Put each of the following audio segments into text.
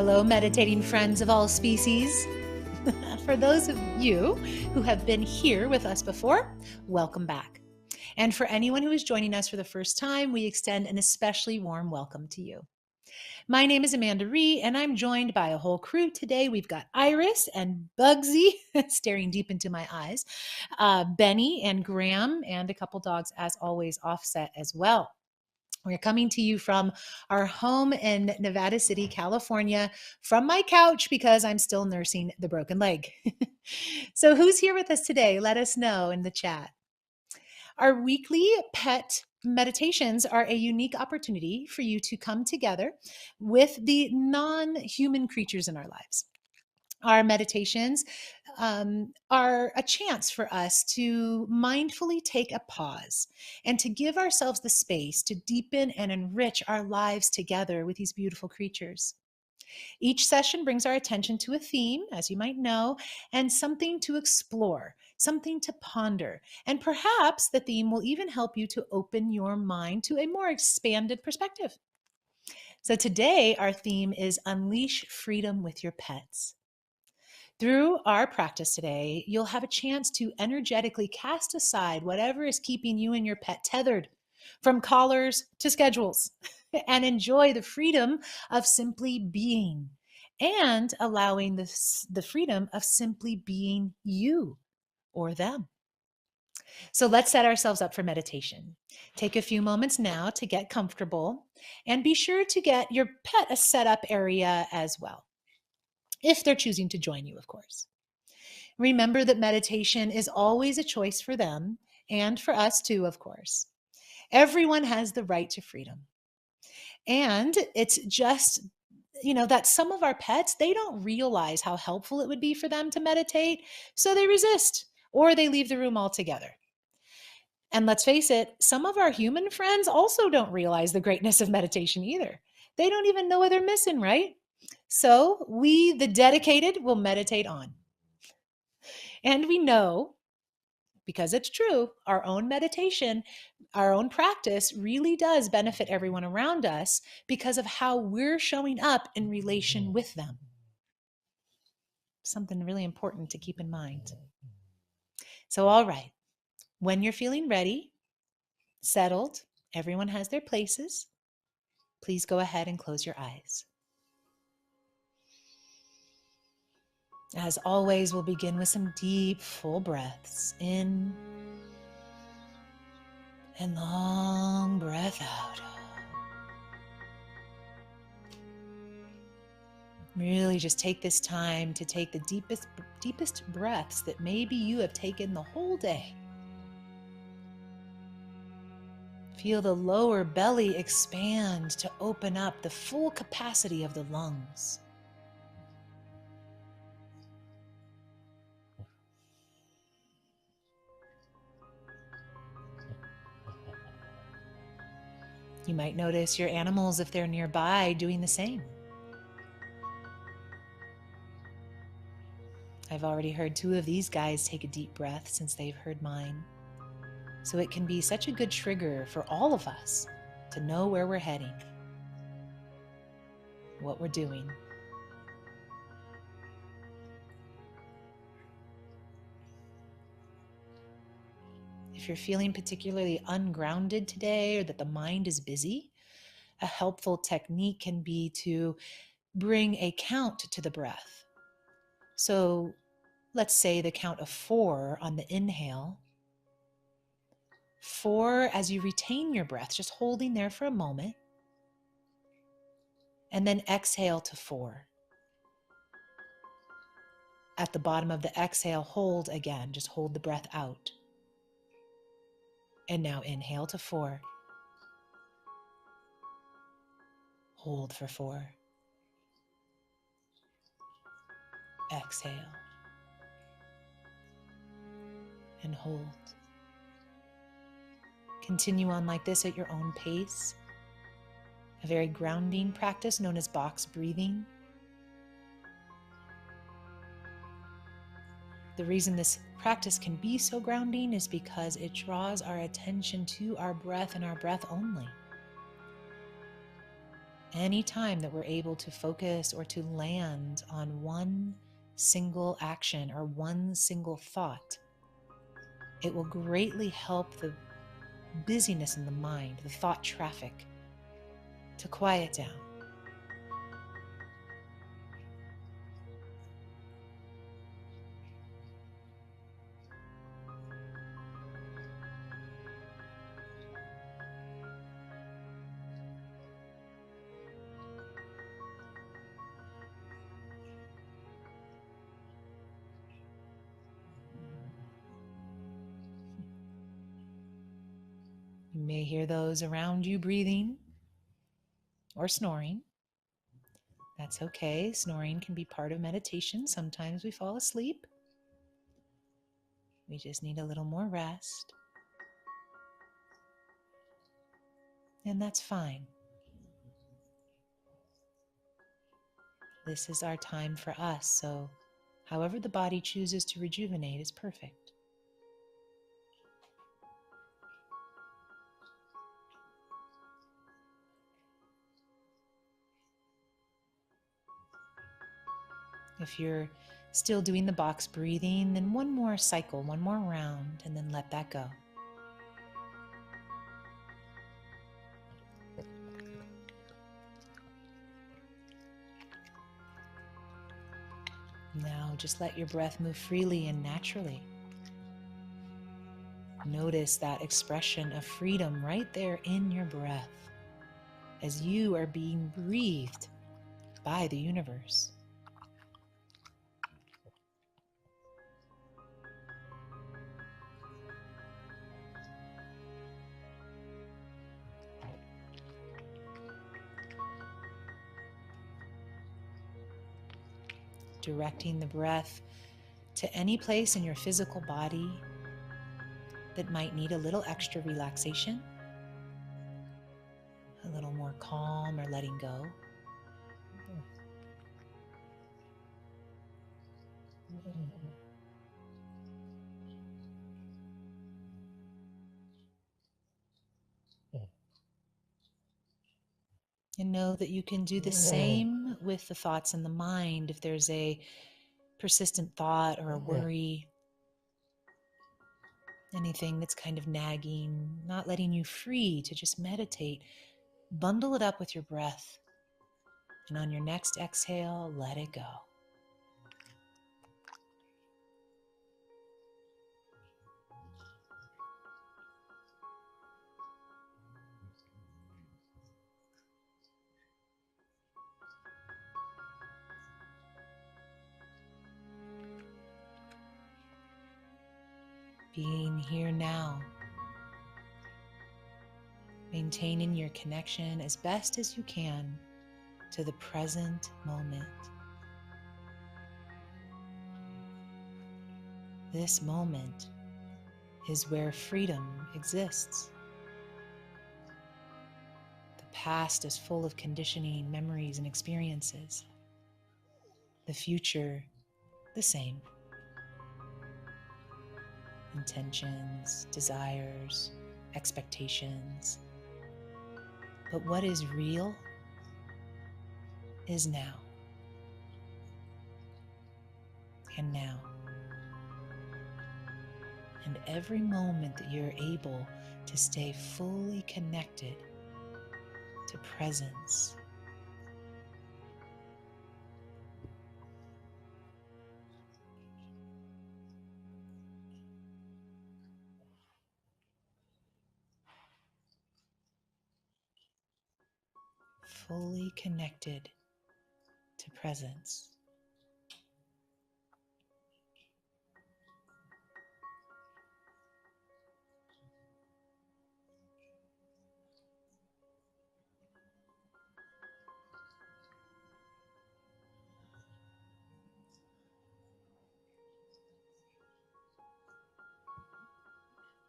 Hello, meditating friends of all species. For those of you who have been here with us before, welcome back. And for anyone who is joining us for the first time, we extend an especially warm welcome to you. My name is Amanda Ree, and I'm joined by a whole crew today. We've got Iris and Bugsy staring deep into my eyes, Benny and Graham, and a couple dogs, as always, Offset as well. We're coming to you from our home in Nevada City, California, from my couch because I'm still nursing the broken leg. So, who's here with us today? Let us know in the chat. Our weekly pet meditations are a unique opportunity for you to come together with the non-human creatures in our lives. Our meditations are a chance for us to mindfully take a pause and to give ourselves the space to deepen and enrich our lives together with these beautiful creatures. Each session brings our attention to a theme, as you might know, and something to explore, something to ponder, and perhaps the theme will even help you to open your mind to a more expanded perspective. So today, our theme is Unleash Freedom with Your Pets. Through our practice today, you'll have a chance to energetically cast aside whatever is keeping you and your pet tethered, from collars to schedules, and enjoy the freedom of simply being and allowing the freedom of simply being you or them. So let's set ourselves up for meditation. Take a few moments now to get comfortable and be sure to get your pet a setup area as well, if they're choosing to join you, of course. Remember that meditation is always a choice for them and for us too, of course. Everyone has the right to freedom. And it's just, that some of our pets, they don't realize how helpful it would be for them to meditate, so they resist or they leave the room altogether. And let's face it, some of our human friends also don't realize the greatness of meditation either. They don't even know what they're missing, right? So we, the dedicated, will meditate on. And we know, because it's true, our own meditation, our own practice really does benefit everyone around us because of how we're showing up in relation with them. Something really important to keep in mind. So, all right, when you're feeling ready, settled, everyone has their places, please go ahead and close your eyes. As always, we'll begin with some deep, full breaths in and long breath out. Really just take this time to take the deepest breaths that maybe you have taken the whole day. Feel the lower belly expand to open up the full capacity of the lungs. You might notice your animals, if they're nearby, doing the same. I've already heard 2 of these guys take a deep breath since they've heard mine. So it can be such a good trigger for all of us to know where we're heading, what we're doing. If you're feeling particularly ungrounded today or that the mind is busy, a helpful technique can be to bring a count to the breath. So let's say the count of 4 on the inhale. 4 as you retain your breath, just holding there for a moment. And then exhale to 4. At the bottom of the exhale, hold again, just hold the breath out. And now inhale to 4. Hold for 4. Exhale. And hold. Continue on like this at your own pace. A very grounding practice known as box breathing. The reason this practice can be so grounding is because it draws our attention to our breath and our breath only. Any time that we're able to focus or to land on one single action or one single thought, it will greatly help the busyness in the mind, the thought traffic, to quiet down. You may hear those around you breathing or snoring. That's okay. Snoring can be part of meditation. Sometimes we fall asleep. We just need a little more rest. And that's fine. This is our time for us, so however the body chooses to rejuvenate is perfect. If you're still doing the box breathing, then one more cycle, one more round, and then let that go. Now just let your breath move freely and naturally. Notice that expression of freedom right there in your breath as you are being breathed by the universe. Directing the breath to any place in your physical body that might need a little extra relaxation, a little more calm or letting go. And know that you can do the same with the thoughts in the mind. If there's a persistent thought or a worry, anything that's kind of nagging, not letting you free to just meditate, bundle it up with your breath. And on your next exhale, let it go. Being here now, maintaining your connection as best as you can to the present moment. This moment is where freedom exists. The past is full of conditioning, memories, and experiences. The future, the same. Intentions, desires, expectations. But what is real is now. And now. And every moment that you're able to stay fully connected to presence, fully connected to presence.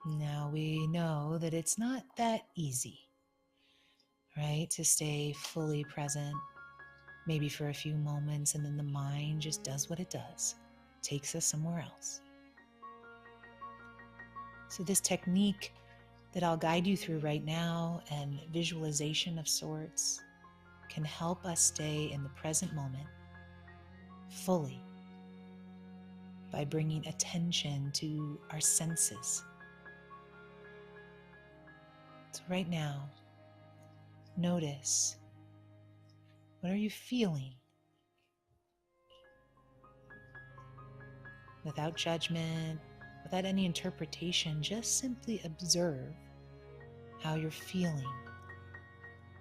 Now we know that it's not that easy, right? To stay fully present, maybe for a few moments, and then the mind just does what it does, takes us somewhere else. So this technique that I'll guide you through right now, and visualization of sorts, can help us stay in the present moment fully by bringing attention to our senses. So right now, notice, what are you feeling? Without judgment, without any interpretation, just simply observe how you're feeling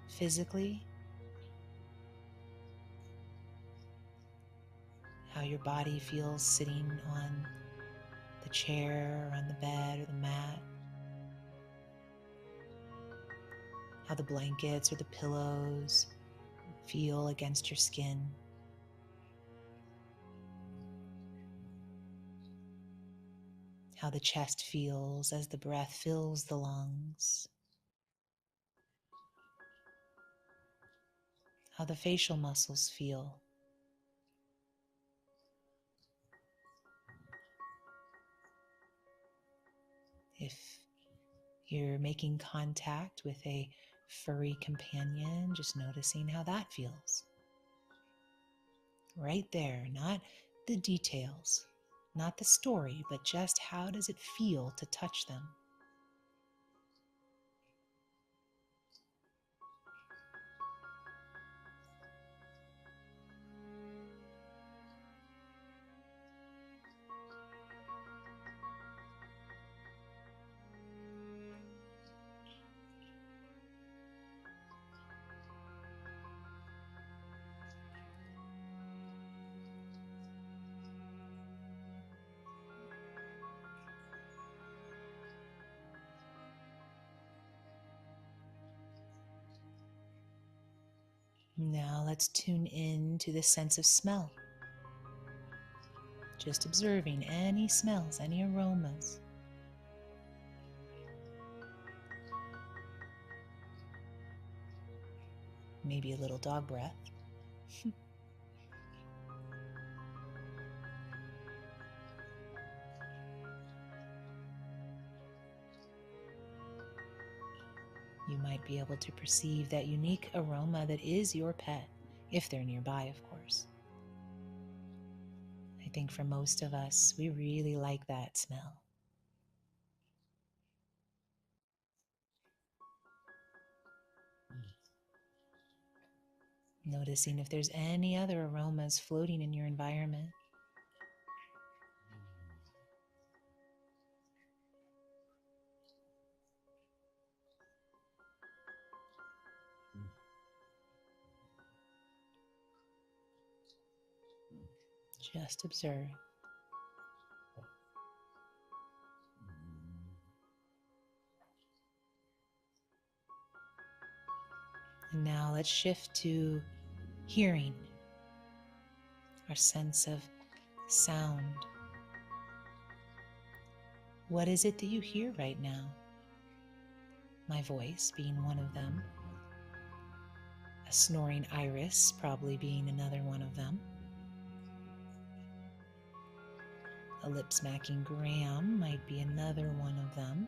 physically, how your body feels sitting on the chair or on the bed or the mat, how the blankets or the pillows feel against your skin. How the chest feels as the breath fills the lungs. How the facial muscles feel. If you're making contact with a furry companion, just noticing how that feels. Right there, not the details, not the story, but just how does it feel to touch them? Now let's tune in to the sense of smell. Just observing any smells, any aromas. Maybe a little dog breath. You might be able to perceive that unique aroma that is your pet, if they're nearby, of course. I think for most of us, we really like that smell. Noticing if there's any other aromas floating in your environment. Just observe. And now let's shift to hearing, our sense of sound. What is it that you hear right now? My voice being one of them. A snoring iris probably being another one of them. A lip-smacking Graham might be another one of them.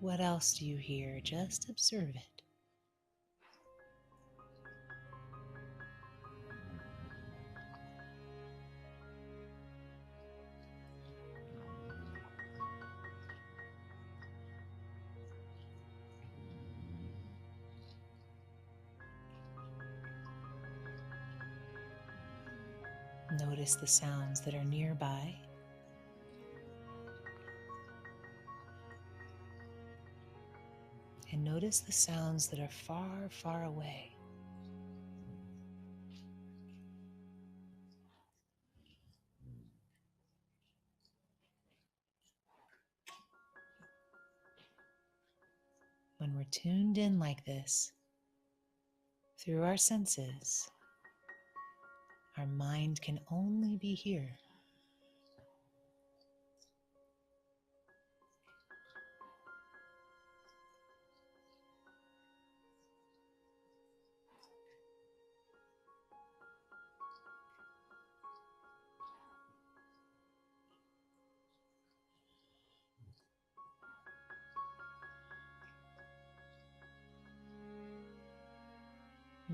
What else do you hear? Just observe it. Notice the sounds that are nearby. And notice the sounds that are far, far away. When we're tuned in like this, through our senses, our mind can only be here.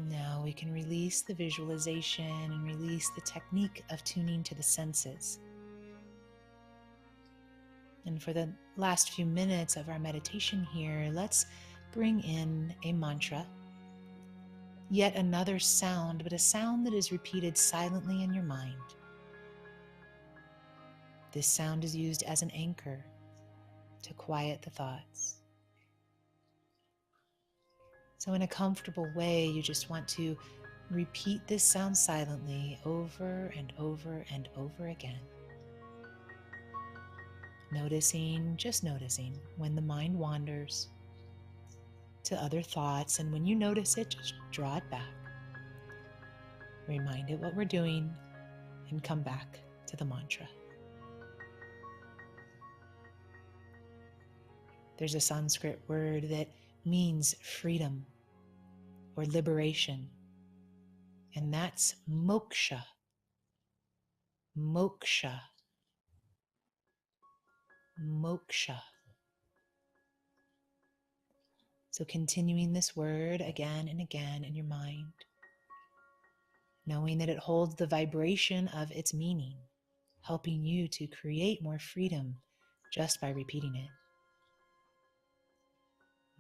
Now we can release the visualization and release the technique of tuning to the senses. And for the last few minutes of our meditation here, let's bring in a mantra. Yet another sound, but a sound that is repeated silently in your mind. This sound is used as an anchor to quiet the thoughts. So in a comfortable way, you just want to repeat this sound silently over and over and over again. Just noticing when the mind wanders to other thoughts, and when you notice it, just draw it back. Remind it what we're doing and come back to the mantra. There's a Sanskrit word that means freedom or liberation, and that's moksha. Moksha. Moksha. So continuing this word again and again in your mind, knowing that it holds the vibration of its meaning, helping you to create more freedom just by repeating it.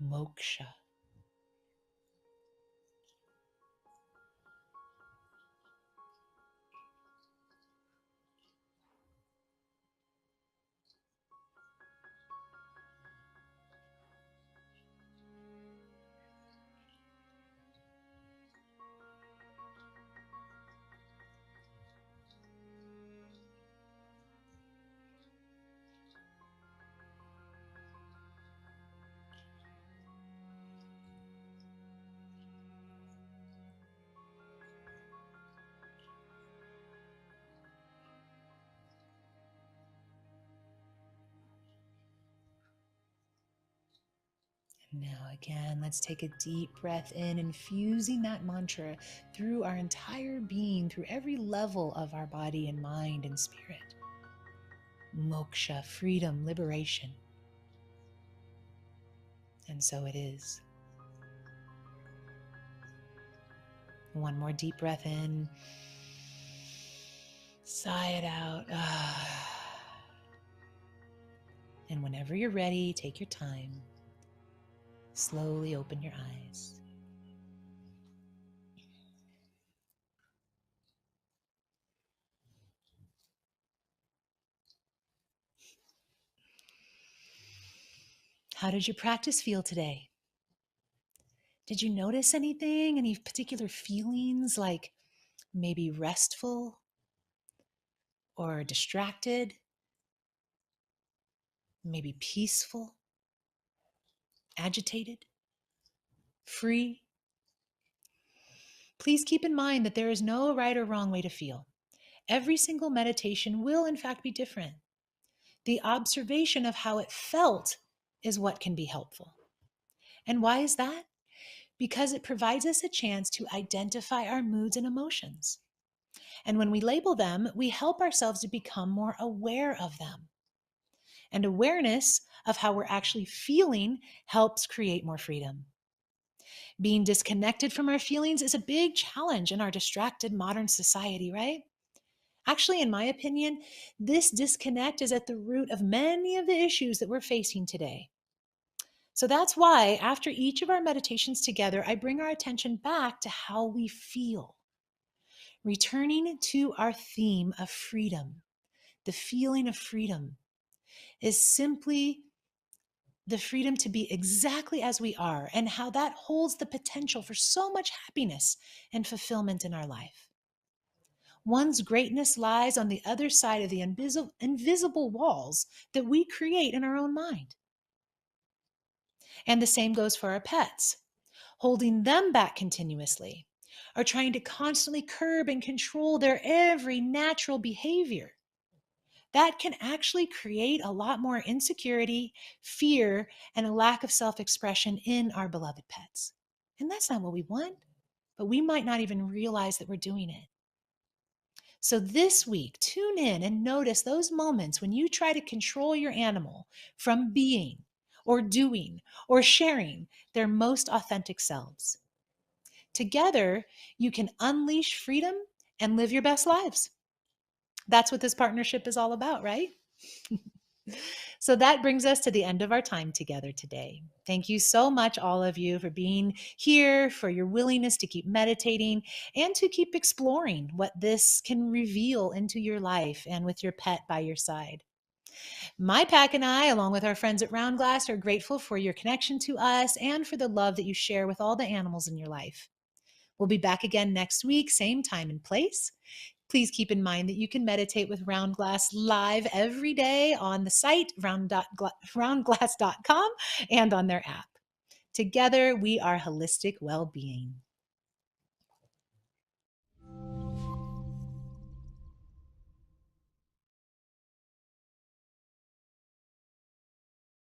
Moksha. Now again, let's take a deep breath in, infusing that mantra through our entire being, through every level of our body and mind and spirit. Moksha, freedom, liberation. And so it is. One more deep breath in. Sigh it out. And whenever you're ready, take your time. Slowly open your eyes. How did your practice feel today? Did you notice anything? Any particular feelings, like maybe restful or distracted? Maybe peaceful, agitated, free? Please keep in mind that there is no right or wrong way to feel. Every single meditation will, in fact, be different. The observation of how it felt is what can be helpful. And why is that? Because it provides us a chance to identify our moods and emotions. And when we label them, we help ourselves to become more aware of them. And awareness of how we're actually feeling helps create more freedom. Being disconnected from our feelings is a big challenge in our distracted modern society, right? Actually, in my opinion, this disconnect is at the root of many of the issues that we're facing today. So that's why after each of our meditations together, I bring our attention back to how we feel, returning to our theme of freedom. The feeling of freedom is simply the freedom to be exactly as we are, and how that holds the potential for so much happiness and fulfillment in our life. One's greatness lies on the other side of the invisible walls that we create in our own mind. And the same goes for our pets. Holding them back continuously, or trying to constantly curb and control their every natural behavior, that can actually create a lot more insecurity, fear, and a lack of self-expression in our beloved pets. And that's not what we want, but we might not even realize that we're doing it. So this week, tune in and notice those moments when you try to control your animal from being or doing or sharing their most authentic selves. Together, you can unleash freedom and live your best lives. That's what this partnership is all about, right? So that brings us to the end of our time together today. Thank you so much, all of you, for being here, for your willingness to keep meditating and to keep exploring what this can reveal into your life and with your pet by your side. My pack and I, along with our friends at Roundglass, are grateful for your connection to us and for the love that you share with all the animals in your life. We'll be back again next week, same time and place. Please keep in mind that you can meditate with Roundglass live every day on the site roundglass.com and on their app. Together, we are holistic well-being.